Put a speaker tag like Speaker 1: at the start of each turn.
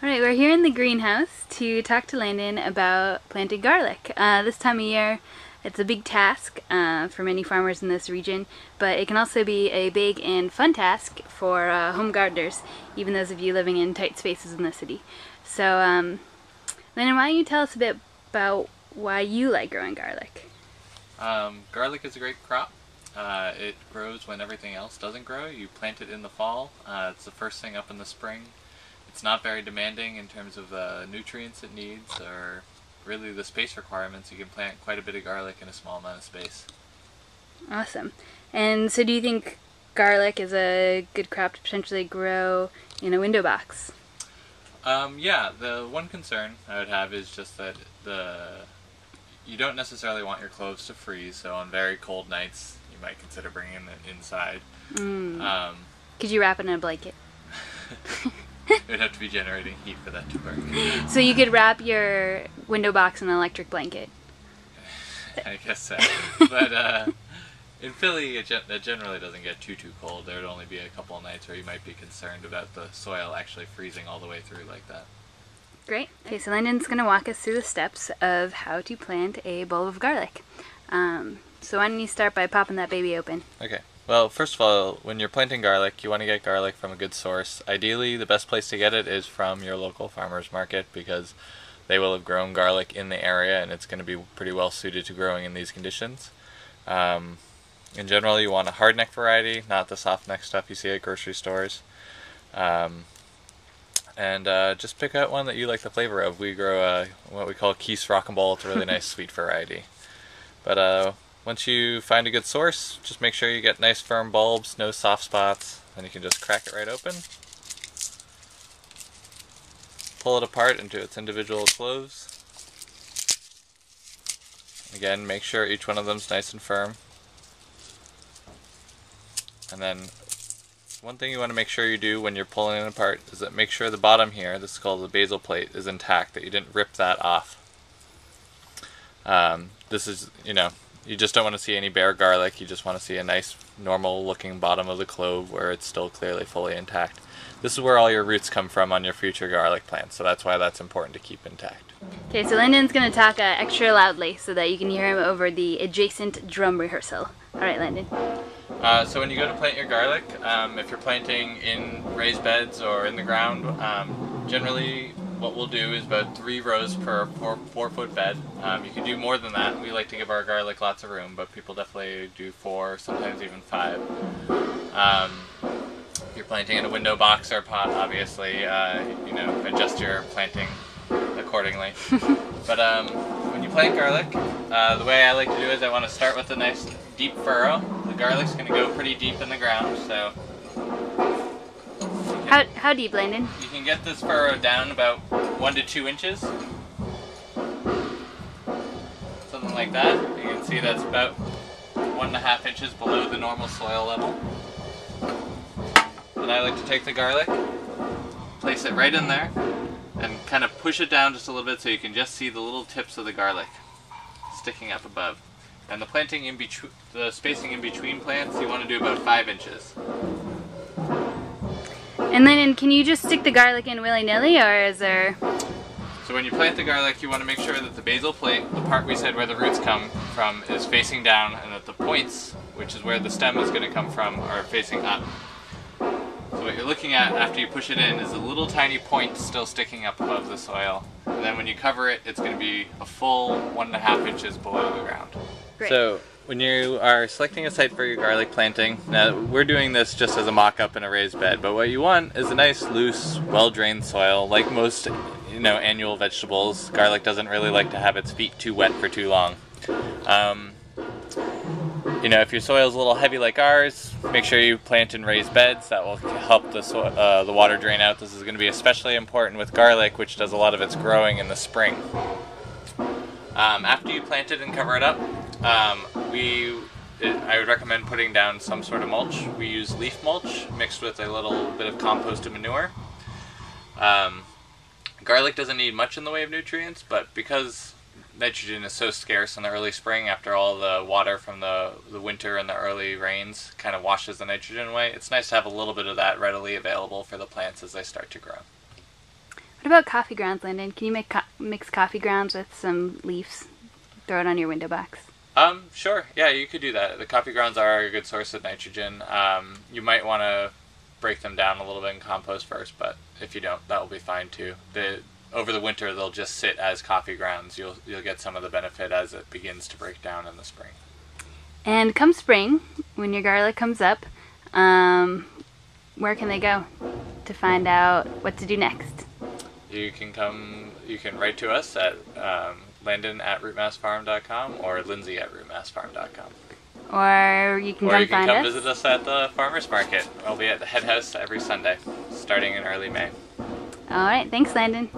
Speaker 1: Alright, we're here in the greenhouse to talk to Landon about planting garlic. This time of year, it's a big task for many farmers in this region, but it can also be a big and fun task for home gardeners, even those of you living in tight spaces in the city. So, Landon, why don't you tell us a bit about why you like growing garlic?
Speaker 2: Garlic is a great crop. It grows when everything else doesn't grow. You plant it in the fall. It's the first thing up in the spring. It's not very demanding in terms of nutrients it needs or really the space requirements. You can plant quite a bit of garlic in a small amount of space.
Speaker 1: Awesome. And so do you think garlic is a good crop to potentially grow in a window box?
Speaker 2: Yeah, the one concern I would have is just that you don't necessarily want your cloves to freeze, so on very cold nights you might consider bringing it inside.
Speaker 1: Could you wrap it in a blanket?
Speaker 2: It would have to be generating heat for that to work.
Speaker 1: So you could wrap your window box in an electric blanket?
Speaker 2: I guess so. But in Philly, it generally doesn't get too cold. There would only be a couple of nights where you might be concerned about the soil actually freezing all the way through like that.
Speaker 1: Great. Okay, so Landon's going to walk us through the steps of how to plant a bulb of garlic. So why don't you start by popping that baby open?
Speaker 2: Okay. Well, first of all, when you're planting garlic, you want to get garlic from a good source. Ideally, the best place to get it is from your local farmer's market because they will have grown garlic in the area and it's going to be pretty well suited to growing in these conditions. In general, you want a hardneck variety, not the soft neck stuff you see at grocery stores. Just pick out one that you like the flavor of. We grow what we call Keith's Rock'n'Ball. It's a really nice sweet variety. But once you find a good source, just make sure you get nice firm bulbs, no soft spots, and you can just crack it right open. Pull it apart into its individual cloves. Again, make sure each one of them is nice and firm. And then one thing you want to make sure you do when you're pulling it apart is that make sure the bottom here, this is called the basal plate, is intact, that you didn't rip that off. This is, you just don't want to see any bare garlic. You just want to see a nice normal looking bottom of the clove where it's still clearly fully intact. This is where all your roots come from on your future garlic plants, so that's why that's important to keep intact.
Speaker 1: Okay, so Landon's going to talk extra loudly so that you can hear him over the adjacent drum rehearsal. Alright, Landon.
Speaker 2: So when you go to plant your garlic, if you're planting in raised beds or in the ground, generally what we'll do is about 3 rows per 4-foot bed. You can do more than that. We like to give our garlic lots of room, but people definitely do 4, sometimes even 5. If you're planting in a window box or pot, obviously, adjust your planting accordingly. But when you plant garlic, the way I like to do is I want to start with a nice deep furrow. The garlic's going to go pretty deep in the ground, so
Speaker 1: how deep, Landon?
Speaker 2: You can get this furrow down about 1 to 2 inches. Something like that. You can see that's about 1.5 inches below the normal soil level. And I like to take the garlic, place it right in there, and kind of push it down just a little bit so you can just see the little tips of the garlic sticking up above. And the planting in between, the spacing in between plants, you want to do about 5 inches.
Speaker 1: And then, can you just stick the garlic in willy-nilly, or is there...
Speaker 2: So when you plant the garlic, you want to make sure that the basal plate, the part we said where the roots come from, is facing down, and that the points, which is where the stem is going to come from, are facing up. So what you're looking at after you push it in is a little tiny point still sticking up above the soil. And then when you cover it, it's going to be a full 1.5 inches below the ground.
Speaker 1: Great.
Speaker 2: So when you are selecting a site for your garlic planting, now we're doing this just as a mock-up in a raised bed, but what you want is a nice, loose, well-drained soil. Like most, annual vegetables, garlic doesn't really like to have its feet too wet for too long. If your soil's a little heavy like ours, make sure you plant in raised beds. That will help the water drain out. This is going to be especially important with garlic, which does a lot of its growing in the spring. After you plant it and cover it up, I would recommend putting down some sort of mulch. We use leaf mulch mixed with a little bit of compost and manure. Garlic doesn't need much in the way of nutrients, but because nitrogen is so scarce in the early spring after all the water from the winter and the early rains kind of washes the nitrogen away, it's nice to have a little bit of that readily available for the plants as they start to grow.
Speaker 1: What about coffee grounds, Landon? Can you mix coffee grounds with some leaves? Throw it on your window box.
Speaker 2: Sure. Yeah, you could do that. The coffee grounds are a good source of nitrogen. You might want to break them down a little bit in compost first, but if you don't, that will be fine too. Over the winter, they'll just sit as coffee grounds. You'll get some of the benefit as it begins to break down in the spring.
Speaker 1: And come spring, when your garlic comes up, where can they go to find out what to do next?
Speaker 2: You can write to us at Landon@rootmassfarm.com or Lindsay@rootmassfarm.com.
Speaker 1: Or you can
Speaker 2: come visit us at the farmers market. We'll be at the head house every Sunday, starting in early May.
Speaker 1: All right, thanks, Landon.